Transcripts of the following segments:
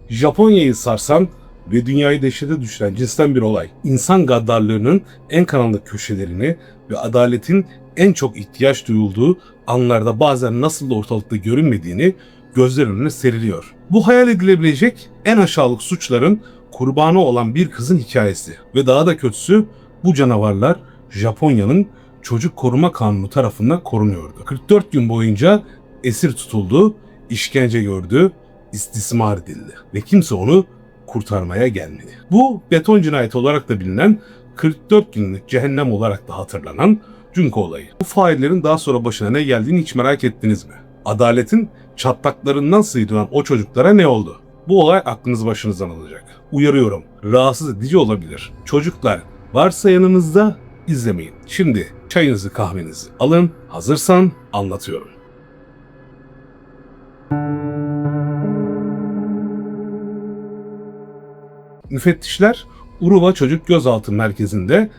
Japonya'yı sarsan ve dünyayı dehşete düşüren cinsten bir olay. İnsan gaddarlığının en karanlık köşelerini ve adaletin en çok ihtiyaç duyulduğu anlarda bazen nasıl da ortalıkta görünmediğini gözler önüne seriliyor. Bu hayal edilebilecek en aşağılık suçların kurbanı olan bir kızın hikayesi. Ve daha da kötüsü, bu canavarlar Japonya'nın Çocuk Koruma Kanunu tarafından korunuyordu. 44 gün boyunca esir tutuldu, işkence gördü, istismar edildi ve kimse onu kurtarmaya gelmedi. Bu beton cinayeti olarak da bilinen, 44 günlük cehennem olarak da hatırlanan Junko olayı. Bu faillerin daha sonra başına ne geldiğini hiç merak ettiniz mi? Adaletin çatlaklarından sıyrılan o çocuklara ne oldu? Bu olay aklınız başınızdan alacak. Uyarıyorum, rahatsız edici olabilir. Çocuklar varsa yanınızda izlemeyin. Şimdi çayınızı kahvenizi alın, hazırsan anlatıyorum. Müfettişler Uruva Çocuk Gözaltı Merkezi'nde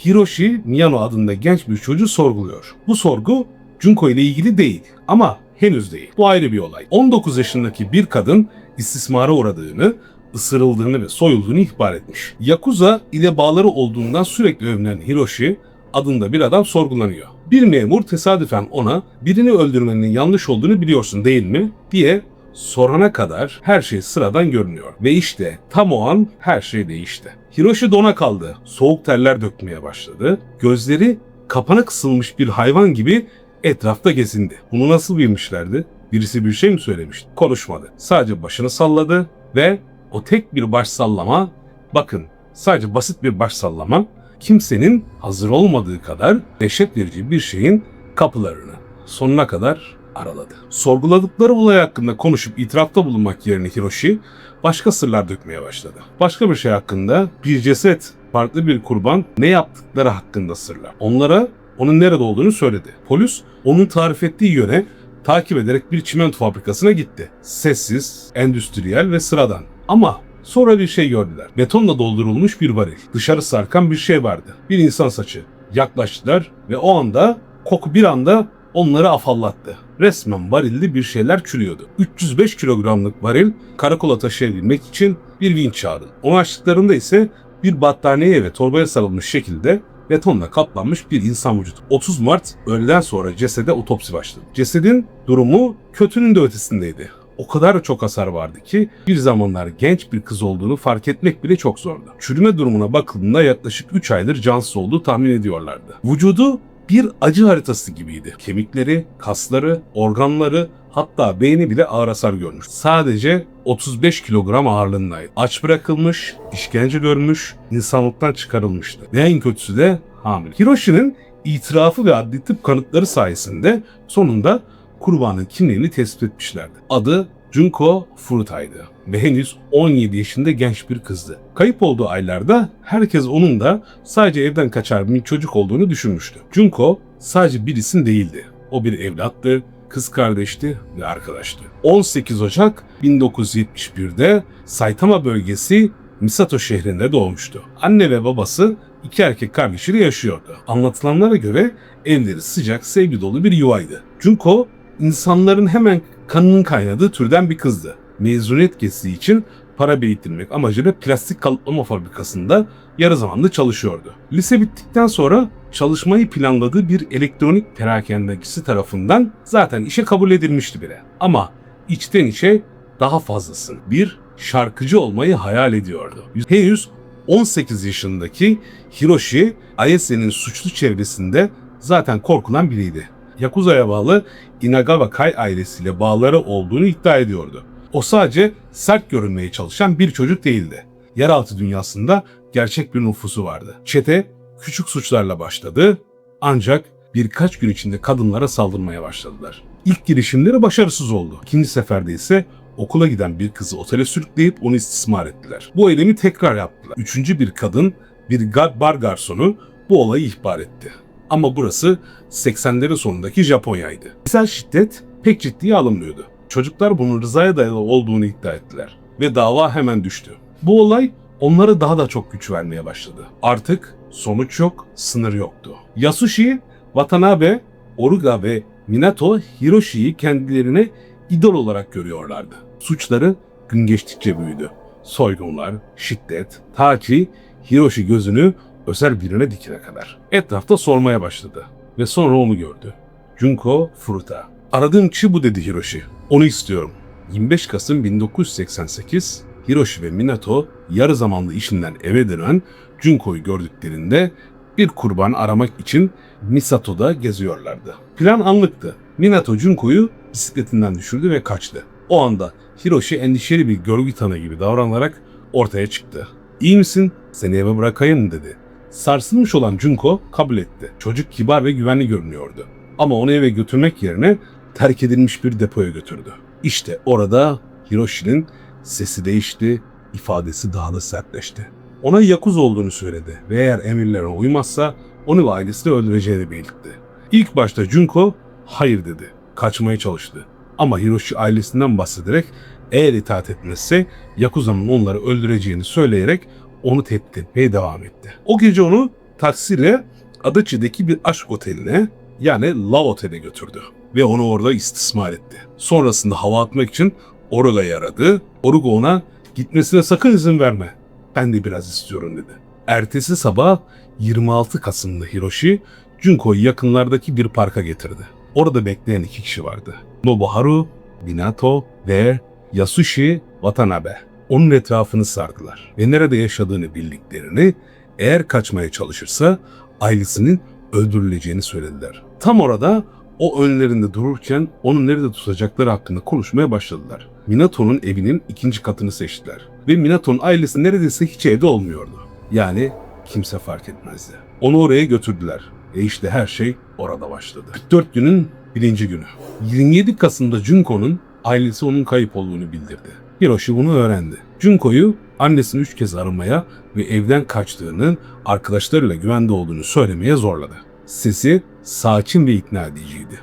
Hiroshi Miyano adında genç bir çocuğu sorguluyor. Bu sorgu Junko ile ilgili değil ama henüz değil. Bu ayrı bir olay. 19 yaşındaki bir kadın istismara uğradığını, ısırıldığını ve soyulduğunu ihbar etmiş. Yakuza ile bağları olduğundan sürekli övünen Hiroshi adında bir adam sorgulanıyor. Bir memur tesadüfen ona birini öldürmenin yanlış olduğunu biliyorsun değil mi diye sorana kadar her şey sıradan görünüyor. Ve işte tam o an her şey değişti. Hiroshi dona kaldı. Soğuk terler dökmeye başladı. Gözleri kapana kısılmış bir hayvan gibi etrafta gezindi. Bunu nasıl bilmişlerdi? Birisi bir şey mi söylemişti? Konuşmadı. Sadece başını salladı ve o tek bir baş sallama, bakın sadece basit bir baş sallama, kimsenin hazır olmadığı kadar dehşet verici bir şeyin kapılarını sonuna kadar araladı. Sorguladıkları olay hakkında konuşup itirafta bulunmak yerine Hiroshi başka sırlar dökmeye başladı. Başka bir şey hakkında, bir ceset, farklı bir kurban, ne yaptıkları hakkında sırlar. Onlara onun nerede olduğunu söyledi. Polis onun tarif ettiği yöne takip ederek bir çimento fabrikasına gitti. Sessiz, endüstriyel ve sıradan. Ama sonra bir şey gördüler. Betonla doldurulmuş bir varil. Dışarı sarkan bir şey vardı. Bir insan saçı. Yaklaştılar ve o anda koku bir anda onları afallattı. Resmen varilde bir şeyler çürüyordu. 305 kilogramlık varil karakola taşıyabilmek için bir vinç çağırdı. Onu açtıklarında ise bir battaniyeye ve torbaya sarılmış şekilde betonla kaplanmış bir insan vücudu. 30 Mart öğleden sonra cesede otopsi başladı. Cesedin durumu kötünün de ötesindeydi. O kadar çok hasar vardı ki bir zamanlar genç bir kız olduğunu fark etmek bile çok zordu. Çürüme durumuna bakıldığında yaklaşık 3 aydır cansız olduğu tahmin ediyorlardı. Vücudu bir acı haritası gibiydi. Kemikleri, kasları, organları, hatta beyni bile ağır hasar görmüş. Sadece 35 kilogram ağırlığındaydı. Aç bırakılmış, işkence görmüş, insanlıktan çıkarılmıştı. Ve en kötüsü de hamile. Hiroshi'nin itirafı ve adli tıp kanıtları sayesinde sonunda kurbanın kimliğini tespit etmişlerdi. Adı Junko Furuta'ydı ve henüz 17 yaşında genç bir kızdı. Kayıp olduğu aylarda herkes onun da sadece evden kaçar bir çocuk olduğunu düşünmüştü. Junko sadece bir isim değildi. O bir evlattı, kız kardeşti ve arkadaştı. 18 Ocak 1971'de Saitama bölgesi Misato şehrinde doğmuştu. Anne ve babası iki erkek kardeşiyle yaşıyordu. Anlatılanlara göre evleri sıcak, sevgi dolu bir yuvaydı. Junko insanların hemen kanının kaynadığı türden bir kızdı. Mezuniyet gezisi için para biriktirmek amacıyla plastik kalıplama fabrikasında yarı zamanlı çalışıyordu. Lise bittikten sonra çalışmayı planladığı bir elektronik perakendecisi tarafından zaten işe kabul edilmişti bile. Ama içten içe daha fazlasını, bir şarkıcı olmayı hayal ediyordu. Henüz 18 yaşındaki Hiroshi, Ayese'nin suçlu çevresinde zaten korkulan biriydi. Yakuza'ya bağlı Inagawa Kai ailesiyle bağları olduğunu iddia ediyordu. O sadece sert görünmeye çalışan bir çocuk değildi. Yeraltı dünyasında gerçek bir nüfusu vardı. Çete küçük suçlarla başladı ancak birkaç gün içinde kadınlara saldırmaya başladılar. İlk girişimleri başarısız oldu. İkinci seferde ise okula giden bir kızı otele sürükleyip onu istismar ettiler. Bu eylemi tekrar yaptılar. Üçüncü bir kadın, bir bar garsonu bu olayı ihbar etti. Ama burası 80'lerin sonundaki Japonya'ydı. Fiziksel şiddet pek ciddiye alınmıyordu. Çocuklar bunun rızaya dayalı olduğunu iddia ettiler ve dava hemen düştü. Bu olay onlara daha da çok güç vermeye başladı. Artık sonuç yok, sınır yoktu. Yasushi, Watanabe, Oruga ve Minato Hiroshi'yi kendilerine idol olarak görüyorlardı. Suçları gün geçtikçe büyüdü. Soygunlar, şiddet, ta ki Hiroshi gözünü özel birine dikene kadar. Etrafta sormaya başladı ve sonra onu gördü. Junko Furuta. Aradığım kişi bu dedi Hiroshi. Onu istiyorum. 25 Kasım 1988 Hiroshi ve Minato yarı zamanlı işinden eve dönen Junko'yu gördüklerinde bir kurban aramak için Misato'da geziyorlardı. Plan anlıktı. Minato Junko'yu bisikletinden düşürdü ve kaçtı. O anda Hiroshi endişeli bir görgü tanığı gibi davranarak ortaya çıktı. "İyi misin? Seni eve bırakayım" dedi. Sarsılmış olan Junko kabul etti. Çocuk kibar ve güvenli görünüyordu. Ama onu eve götürmek yerine terk edilmiş bir depoya götürdü. İşte orada Hiroshi'nin sesi değişti, ifadesi daha da sertleşti. Ona Yakuza olduğunu söyledi ve eğer emirlerine uymazsa onu ve ailesini öldüreceğini belirtti. İlk başta Junko hayır dedi, kaçmaya çalıştı. Ama Hiroshi ailesinden bahsederek eğer itaat etmezse Yakuza'nın onları öldüreceğini söyleyerek onu tehdit etmeye devam etti. O gece onu taksiyle Adachi'deki bir aşk oteline yani Love Otel'e götürdü ve onu orada istismar etti. Sonrasında hava atmak için Oruga'yı aradı. Oruga ona "Gitmesine sakın izin verme. Ben de biraz istiyorum" dedi. Ertesi sabah 26 Kasım'da Hiroshi, Junko'yu yakınlardaki bir parka getirdi. Orada bekleyen 2 kişi vardı. Nobuharu, Minato ve Yasushi Watanabe. Onun etrafını sardılar ve nerede yaşadığını bildiklerini, eğer kaçmaya çalışırsa ailesinin öldürüleceğini söylediler. Tam orada o önlerinde dururken onu nerede tutacakları hakkında konuşmaya başladılar. Minato'nun evinin 2. katını seçtiler. Ve Minato'nun ailesi neredeyse hiç evde olmuyordu. Yani kimse fark etmezdi. Onu oraya götürdüler. Ve işte her şey orada başladı. 44 günün 1. günü. 27 Kasım'da Junko'nun ailesi onun kayıp olduğunu bildirdi. Hiroshi bunu öğrendi. Junko'yu annesini 3 kez aramaya ve evden kaçtığını, arkadaşlarıyla güvende olduğunu söylemeye zorladı. Sesi sakin ve ikna ediciydi.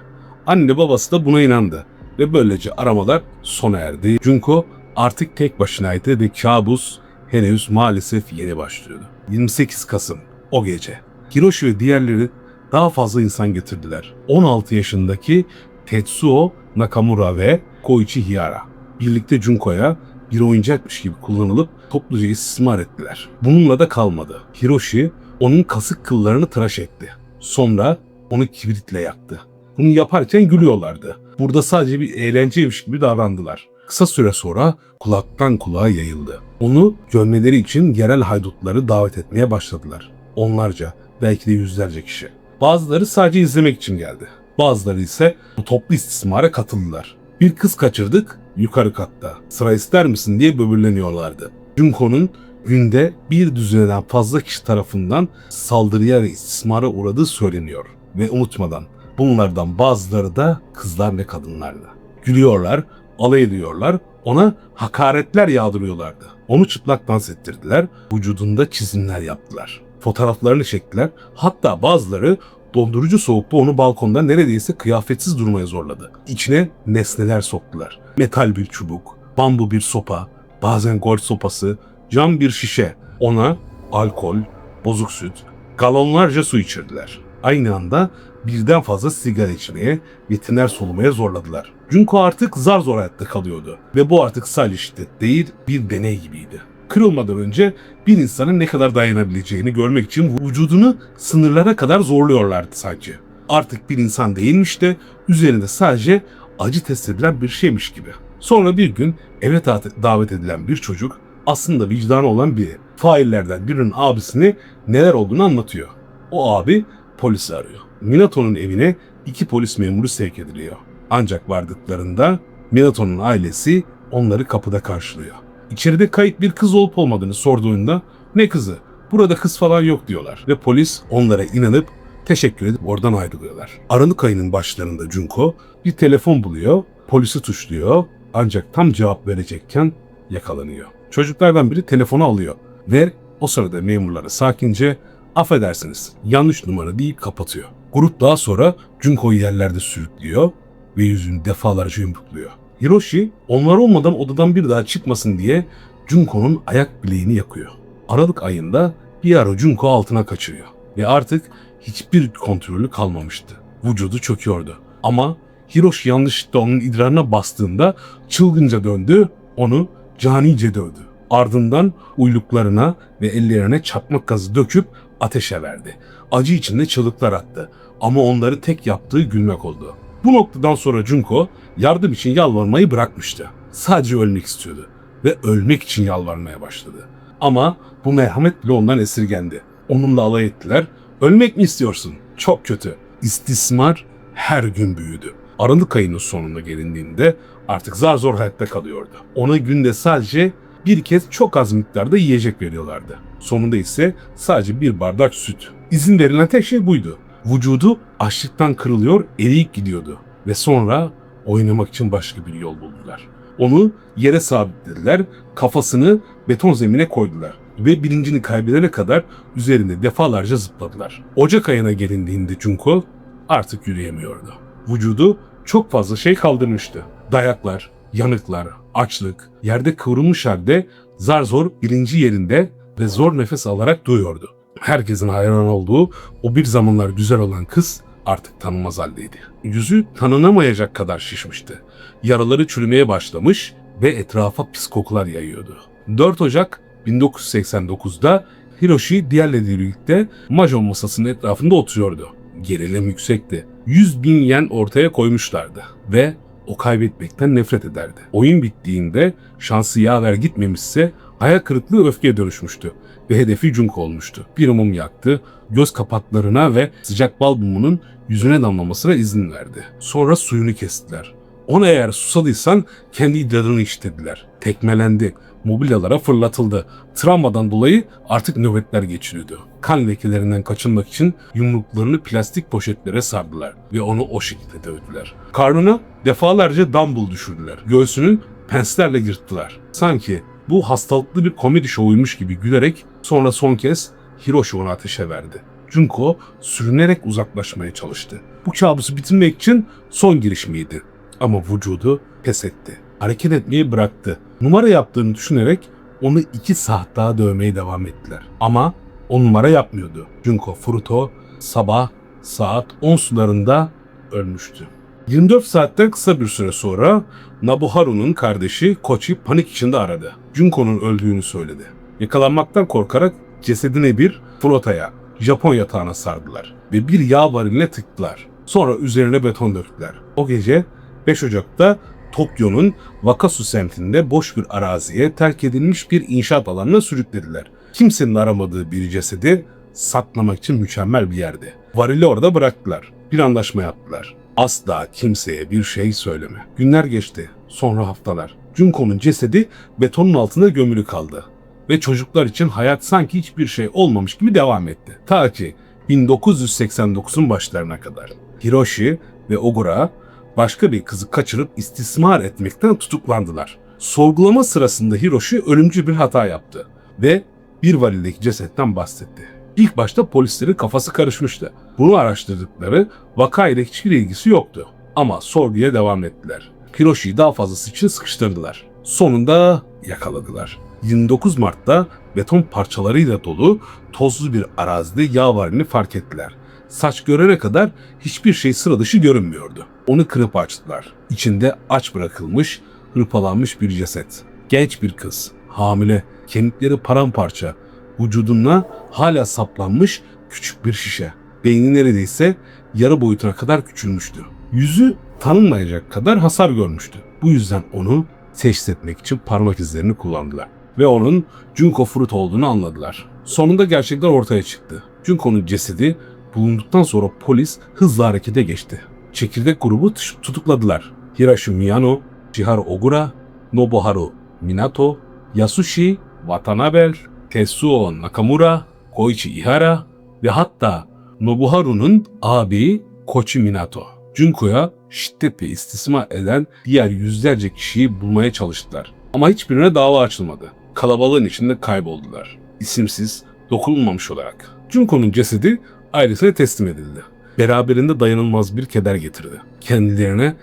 Anne babası da buna inandı ve böylece aramalar sona erdi. Junko artık tek başınaydı ve kabus henüz maalesef yeni başlıyordu. 28 Kasım o gece Hiroshi ve diğerleri daha fazla insan getirdiler. 16 yaşındaki Tetsuo Nakamura ve Koichi Hiyara birlikte Junko'ya bir oyuncakmış gibi kullanılıp topluca istismar ettiler. Bununla da kalmadı. Hiroshi onun kasık kıllarını tıraş etti. Sonra onu kibritle yaktı. Bunu yaparken gülüyorlardı. Burada sadece bir eğlenceymiş gibi davrandılar. Kısa süre sonra kulaktan kulağa yayıldı. Onu gömmeleri için yerel haydutları davet etmeye başladılar. Onlarca, belki de yüzlerce kişi. Bazıları sadece izlemek için geldi. Bazıları ise bu toplu istismara katıldılar. "Bir kız kaçırdık, yukarı katta. Sıra ister misin?" diye böbürleniyorlardı. Junko'nun günde bir düzineden fazla kişi tarafından saldırıya ve istismara uğradığı söyleniyor. Ve unutmadan bunlardan bazıları da kızlar ve kadınlardı. Gülüyorlar, alay ediyorlar, ona hakaretler yağdırıyorlardı. Onu çıplak dans ettirdiler, vücudunda çizimler yaptılar. Fotoğraflarını çektiler, hatta bazıları dondurucu soğukta onu balkonda neredeyse kıyafetsiz durmaya zorladı. İçine nesneler soktular. Metal bir çubuk, bambu bir sopa, bazen golf sopası, cam bir şişe. Ona alkol, bozuk süt, galonlarca su içirdiler. Aynı anda birden fazla sigara içmeye ve tiner solumaya zorladılar. Junko artık zar zor hayatta kalıyordu ve bu artık sadece şiddet değil, bir deney gibiydi. Kırılmadan önce bir insanın ne kadar dayanabileceğini görmek için vücudunu sınırlara kadar zorluyorlardı sanki. Artık bir insan değilmiş de üzerinde sadece acı test edilen bir şeymiş gibi. Sonra bir gün eve davet edilen bir çocuk, aslında vicdanı olan biri, faillerden birinin abisine neler olduğunu anlatıyor. O abi polisi arıyor. Minato'nun evine 2 polis memuru sevk ediliyor. Ancak vardıklarında Minato'nun ailesi onları kapıda karşılıyor. İçeride kayıp bir kız olup olmadığını sorduğunda "Ne kızı? Burada kız falan yok" diyorlar. Ve polis onlara inanıp teşekkür edip oradan ayrılıyorlar. Aralık ayının başlarında Junko bir telefon buluyor, polisi tuşluyor ancak tam cevap verecekken yakalanıyor. Çocuklardan biri telefonu alıyor ve o sırada memurları sakince "Affedersiniz, yanlış numara" deyip kapatıyor. Grup daha sonra Junko'yu yerlerde sürüklüyor ve yüzünü defalarca yumrukluyor. Hiroshi onlar olmadan odadan bir daha çıkmasın diye Junko'nun ayak bileğini yakıyor. Aralık ayında bir ara Junko altına kaçırıyor ve artık hiçbir kontrolü kalmamıştı. Vücudu çöküyordu. Ama Hiroshi yanlışlıkla onun idrarına bastığında çılgınca döndü, onu canice dövdü. Ardından uyluklarına ve ellerine çakmak gazı döküp ateşe verdi. Acı içinde çığlıklar attı ama onları tek yaptığı gülmek oldu. Bu noktadan sonra Junko yardım için yalvarmayı bırakmıştı. Sadece ölmek istiyordu ve ölmek için yalvarmaya başladı. Ama bu merhamet bile ondan esirgendi. Onunla alay ettiler. Ölmek mi istiyorsun? Çok kötü. İstismar her gün büyüdü. Aralık ayının sonunda gelindiğinde artık zar zor hayatta kalıyordu. Ona günde sadece bir kez çok az miktarda yiyecek veriyorlardı. Sonunda ise sadece bir bardak süt. İzin verilen tek şey buydu. Vücudu açlıktan kırılıyor, eriyip gidiyordu. Ve sonra oynamak için başka bir yol buldular. Onu yere sabitlediler, kafasını beton zemine koydular ve bilincini kaybedene kadar üzerinde defalarca zıpladılar. Ocak ayına gelindiğinde Junko artık yürüyemiyordu. Vücudu çok fazla şey kaldırmıştı. Dayaklar, yanıklar, açlık, yerde kıvrılmış halde zar zor bilinci yerinde ve zor nefes alarak duyuyordu. Herkesin hayran olduğu o bir zamanlar güzel olan kız artık tanınmaz haldeydi. Yüzü tanınamayacak kadar şişmişti. Yaraları çürümeye başlamış ve etrafa pis kokular yayıyordu. 4 Ocak 1989'da Hiroshi diğerleriyle birlikte mahjong masasının etrafında oturuyordu. Gerilim yüksekti. 100.000 yen ortaya koymuşlardı ve o kaybetmekten nefret ederdi. Oyun bittiğinde şansı yaver gitmemişse hayal kırıklığı öfkeye dönüşmüştü ve hedefi Junko olmuştu. Bir mum yaktı, göz kapaklarına ve sıcak bal mumunun yüzüne damlamasına izin verdi. Sonra suyunu kestiler. Ona eğer susadıysan kendi idrarını iç dediler. Tekmelendi, mobilyalara fırlatıldı. Travmadan dolayı artık nöbetler geçiriyordu. Kan lekelerinden kaçınmak için yumruklarını plastik poşetlere sardılar ve onu o şekilde dövdüler. Karnına defalarca dumbbell düşürdüler. Göğsünü penslerle yırttılar. Sanki bu hastalıklı bir komedi şovuymuş gibi gülerek sonra son kez Hiroshi onu ateşe verdi. Junko sürünerek uzaklaşmaya çalıştı. Bu kabusu bitirmek için son girişimiydi. Ama vücudu pes etti. Hareket etmeyi bıraktı. Numara yaptığını düşünerek onu 2 saat daha dövmeye devam ettiler. Ama o numara yapmıyordu. Junko Furuto sabah saat 10 sularında ölmüştü. 24 saatten kısa bir süre sonra Nobuharu'nun kardeşi Kochi panik içinde aradı. Junko'nun öldüğünü söyledi. Yakalanmaktan korkarak cesedine bir flotaya, Japon yatağına sardılar ve bir yağ variline tıktılar. Sonra üzerine beton döktüler. O gece 5 Ocak'ta Tokyo'nun Wakasu semtinde boş bir araziye terk edilmiş bir inşaat alanına sürüklediler. Kimsenin aramadığı bir cesedi saklamak için mükemmel bir yerdi. Varili orada bıraktılar. Bir anlaşma yaptılar. Asla kimseye bir şey söyleme. Günler geçti. Sonra haftalar. Junko'nun cesedi betonun altında gömülü kaldı. Ve çocuklar için hayat sanki hiçbir şey olmamış gibi devam etti. Ta ki 1989'un başlarına kadar. Hiroshi ve Ogura başka bir kızı kaçırıp istismar etmekten tutuklandılar. Sorgulama sırasında Hiroshi ölümcül bir hata yaptı ve bir varildeki cesetten bahsetti. İlk başta polislerin kafası karışmıştı. Bunu araştırdıkları vaka ile hiçbir ilgisi yoktu. Ama sorguya devam ettiler. Hiroshi'yi daha fazlası için sıkıştırdılar. Sonunda yakaladılar. 29 Mart'ta beton parçalarıyla dolu tozlu bir arazide yağ varilini fark ettiler. Saç görene kadar hiçbir şey sıra dışı görünmüyordu. Onu kırıp açtılar. İçinde aç bırakılmış, hırpalanmış bir ceset. Genç bir kız, hamile, kemikleri paramparça, vücuduna hala saplanmış küçük bir şişe. Beyni neredeyse yarı boyutuna kadar küçülmüştü. Yüzü tanınmayacak kadar hasar görmüştü. Bu yüzden onu teşhis etmek için parmak izlerini kullandılar. Ve onun Junko Furuto olduğunu anladılar. Sonunda gerçekler ortaya çıktı. Junko'nun cesedi bulunduktan sonra polis hızla harekete geçti. Çekirdek grubu tutukladılar. Hiroshi Miyano, Shiharu Ogura, Nobuharu Minato, Yasushi Watanabe, Tetsuo Nakamura, Koichi Ihara ve hatta Nobuharu'nun abi Kochi Minato. Junko'ya şiddet ve istismar eden diğer yüzlerce kişiyi bulmaya çalıştılar. Ama hiçbirine dava açılmadı. Kalabalığın içinde kayboldular. İsimsiz, dokunulmamış olarak. Junko'nun cesedi ailesine teslim edildi. Beraberinde dayanılmaz bir keder getirdi. Kendilerine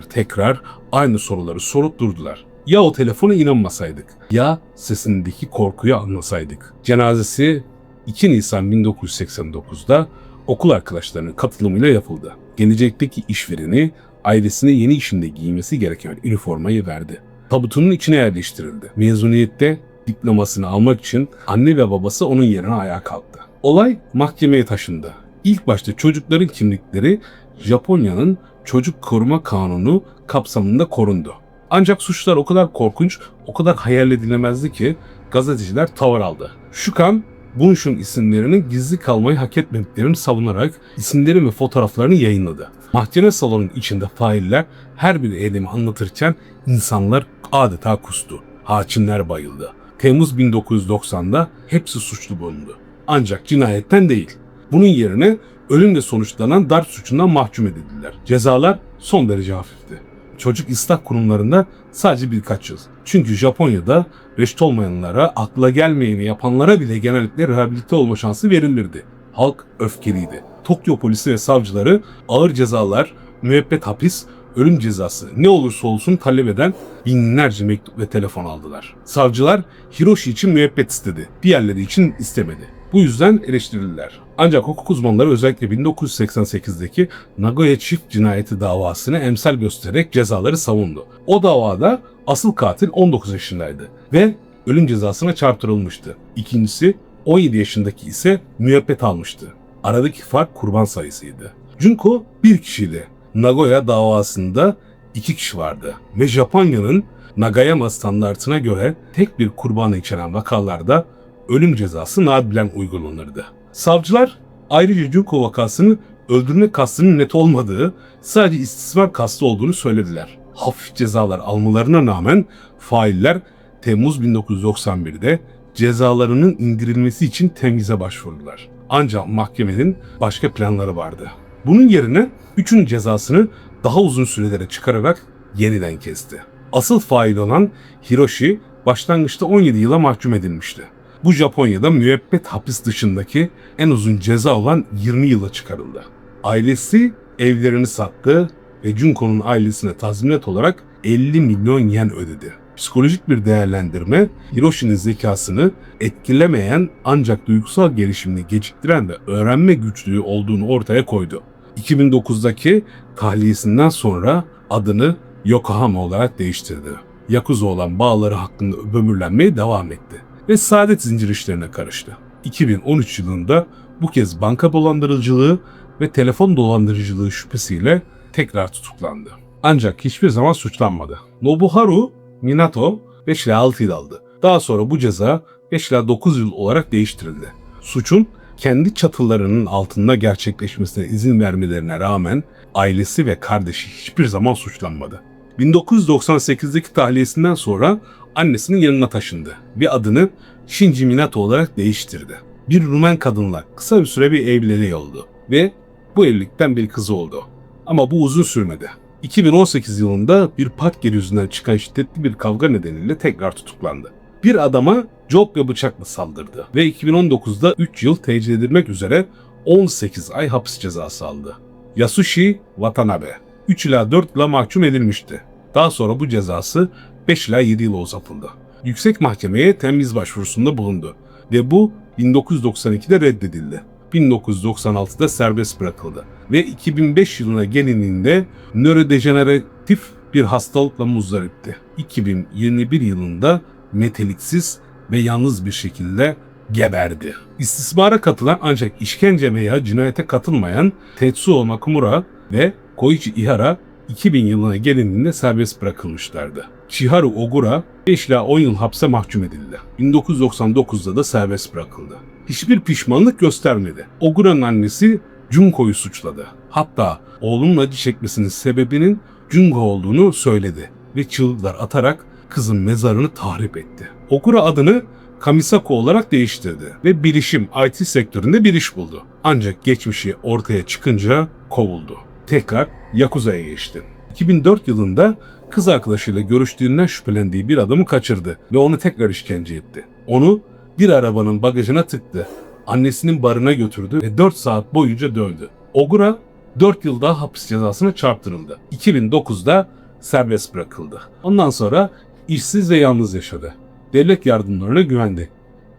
tekrar aynı soruları sorup durdular. Ya o telefona inanmasaydık, ya sesindeki korkuyu anlasaydık. Cenazesi 2 Nisan 1989'da okul arkadaşlarının katılımıyla yapıldı. Gelecekteki işvereni ailesine yeni işinde giymesi gereken üniformayı verdi. tabutunun içine yerleştirildi. Mezuniyette diplomasını almak için anne ve babası onun yerine ayağa kalktı. Olay mahkemeye taşındı. İlk başta çocukların kimlikleri Japonya'nın Çocuk Koruma Kanunu kapsamında korundu. Ancak suçlar o kadar korkunç, o kadar hayal edilemezdi ki gazeteciler tavır aldı. Shukan, Bunshun isimlerinin gizli kalmayı hak etmediklerini savunarak isimleri ve fotoğraflarını yayınladı. Mahkeme salonunun içinde failler her bir eylemi anlatırken insanlar adeta kustu. Hakimler bayıldı. Temmuz 1990'da hepsi suçlu bulundu. Ancak cinayetten değil. Bunun yerine ölümle sonuçlanan darp suçundan mahkum edildiler. Cezalar son derece hafifti. Çocuk ıslah kurumlarında sadece birkaç yıl. Çünkü Japonya'da reşit olmayanlara, akla gelmeyeni yapanlara bile genellikle rehabilite olma şansı verilirdi. Halk öfkeliydi. Tokyo polisi ve savcıları ağır cezalar, müebbet hapis, ölüm cezası ne olursa olsun talep eden binlerce mektup ve telefon aldılar. Savcılar Hiroshi için müebbet istedi, diğerleri için istemedi. Bu yüzden eleştirildiler. Ancak hukuk uzmanları özellikle 1988'deki Nagoya çift cinayeti davasını emsal göstererek cezaları savundu. O davada asıl katil 19 yaşındaydı ve ölüm cezasına çarptırılmıştı. İkincisi 17 yaşındaki ise müebbet almıştı. Aradaki fark kurban sayısıydı. Junko bir kişiydi. Nagoya davasında 2 kişi vardı ve Japonya'nın Nagayama standartına göre tek bir kurbanı içeren vakalarda ölüm cezası nadiren uygulanırdı. Savcılar ayrıca Junko vakasını öldürme kastının net olmadığı, sadece istismar kastı olduğunu söylediler. Hafif cezalar almalarına rağmen failler Temmuz 1991'de cezalarının indirilmesi için temyize başvurdular. Ancak mahkemenin başka planları vardı. Bunun yerine 3'ünün cezasını daha uzun sürelere çıkararak yeniden kesti. Asıl fail olan Hiroshi başlangıçta 17 yıla mahkum edilmişti. Bu Japonya'da müebbet hapis dışındaki en uzun ceza olan 20 yıla çıkarıldı. Ailesi evlerini sattı ve Junko'nun ailesine tazminat olarak 50 milyon yen ödedi. Psikolojik bir değerlendirme, Hiroshi'nin zekasını etkilemeyen ancak duygusal gelişimini geciktiren ve öğrenme güçlüğü olduğunu ortaya koydu. 2009'daki tahliyesinden sonra adını Yokohama olarak değiştirdi. Yakuza olan bağları hakkında böbürlenmeye devam etti ve saadet zincir işlerine karıştı. 2013 yılında bu kez banka dolandırıcılığı ve telefon dolandırıcılığı şüphesiyle tekrar tutuklandı. Ancak hiçbir zaman suçlanmadı. Nobuharu Minato 5 ila 6 yıl aldı. Daha sonra bu ceza 5 ila 9 yıl olarak değiştirildi. Suçun kendi çatılarının altında gerçekleşmesine izin vermelerine rağmen ailesi ve kardeşi hiçbir zaman suçlanmadı. 1998'deki tahliyesinden sonra annesinin yanına taşındı ve adını Shinji Minato olarak değiştirdi. Bir Rumen kadınla kısa bir süre bir evliliği oldu ve bu evlilikten bir kızı oldu. Ama bu uzun sürmedi. 2018 yılında bir park yeri yüzünden çıkan şiddetli bir kavga nedeniyle tekrar tutuklandı. Bir adama cop ve bıçakla saldırdı ve 2019'da 3 yıl tecil edilmek üzere 18 ay hapis cezası aldı. Yasushi Watanabe 3 ila 4 yıla mahkum edilmişti. Daha sonra bu cezası 5 ila 7 yıla uzatıldı. Yüksek Mahkemeye temyiz başvurusunda bulundu ve bu 1992'de reddedildi. 1996'da serbest bırakıldı ve 2005 yılına gelindiğinde nörodejeneratif bir hastalıkla muzdaripti. 2021 yılında meteliksiz ve yalnız bir şekilde geberdi. İstismara katılan ancak işkence veya cinayete katılmayan Tetsuo Nakamura ve Koichi Ihara 2000 yılına gelindiğinde serbest bırakılmışlardı. Chiharu Ogura 5 ila 10 yıl hapse mahkum edildi. 1999'da da serbest bırakıldı. Hiçbir pişmanlık göstermedi. Ogura'nın annesi Junko'yu suçladı. Hatta oğlunun acı çekmesinin sebebinin Junko olduğunu söyledi ve çığlıklar atarak kızın mezarını tahrip etti. Ogura adını Kamisako olarak değiştirdi ve bilişim IT sektöründe bir iş buldu. Ancak geçmişi ortaya çıkınca kovuldu. Tekrar Yakuza'ya geçti. 2004 yılında kız arkadaşıyla görüştüğünden şüphelendiği bir adamı kaçırdı ve onu tekrar işkence etti. Onu bir arabanın bagajına tıktı, annesinin barına götürdü ve 4 saat boyunca dövdü. Ogura 4 yıl daha hapis cezasına çarptırıldı. 2009'da serbest bırakıldı. Ondan sonra işsiz ve yalnız yaşadı. Devlet yardımlarına güvendi.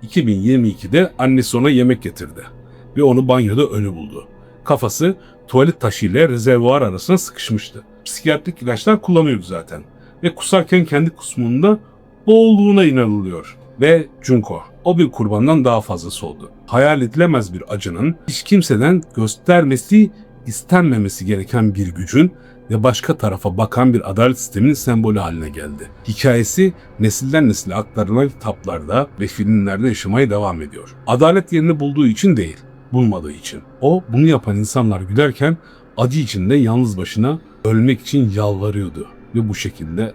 2022'de annesi ona yemek getirdi ve onu banyoda ölü buldu. Kafası tuvalet taşıyla rezervuar arasına sıkışmıştı. Psikiyatrik ilaçlar kullanıyordu zaten ve kusarken kendi kusmunda boğulduğuna inanılıyor. Ve Junko o bir kurbandan daha fazlası oldu. Hayal edilemez bir acının hiç kimseden göstermesi istenmemesi gereken bir gücün ve başka tarafa bakan bir adalet sisteminin sembolü haline geldi. Hikayesi nesilden nesile aktarılan kitaplarda ve filmlerde yaşamaya devam ediyor. Adalet yerini bulduğu için değil, bulmadığı için. O bunu yapan insanlar gülerken acı içinde yalnız başına ölmek için yalvarıyordu ve bu şekilde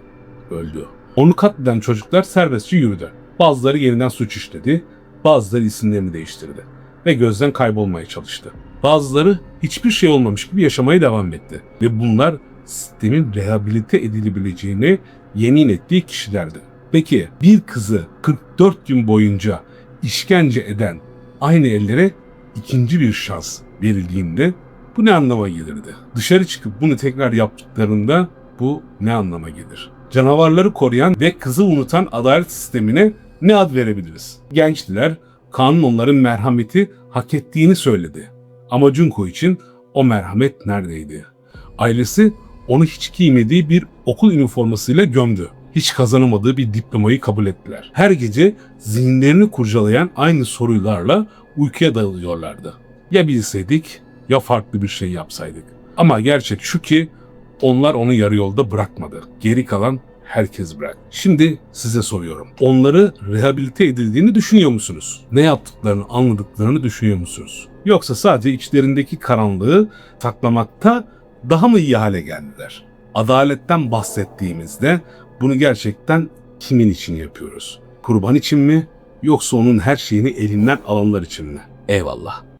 öldü. Onu katleden çocuklar serbestçe yürüdü. Bazıları yeniden suç işledi, bazıları isimlerini değiştirdi ve gözden kaybolmaya çalıştı. Bazıları hiçbir şey olmamış gibi yaşamaya devam etti ve bunlar sistemin rehabilite edilebileceğini yemin ettiği kişilerdi. Peki bir kızı 44 gün boyunca işkence eden aynı ellere ikinci bir şans verildiğinde bu ne anlama gelirdi? Dışarı çıkıp bunu tekrar yaptıklarında bu ne anlama gelir? Canavarları koruyan ve kızı unutan adalet sistemine ne ad verebiliriz? Gençtiler, kanun onların merhameti hak ettiğini söyledi. Ama Junko için o merhamet neredeydi? Ailesi onu hiç giymediği bir okul üniformasıyla gömdü. Hiç kazanamadığı bir diplomayı kabul ettiler. Her gece zihinlerini kurcalayan aynı sorularla uykuya dalıyorlardı. Ya bilseydik ya farklı bir şey yapsaydık. Ama gerçek şu ki onlar onu yarı yolda bırakmadı. Geri kalan herkes bırak. Şimdi size soruyorum. Onları rehabilite edildiğini düşünüyor musunuz? Ne yaptıklarını anladıklarını düşünüyor musunuz? Yoksa sadece içlerindeki karanlığı saklamakta daha mı iyi hale geldiler? Adaletten bahsettiğimizde bunu gerçekten kimin için yapıyoruz? Kurban için mi yoksa onun her şeyini elinden alanlar için mi? Eyvallah.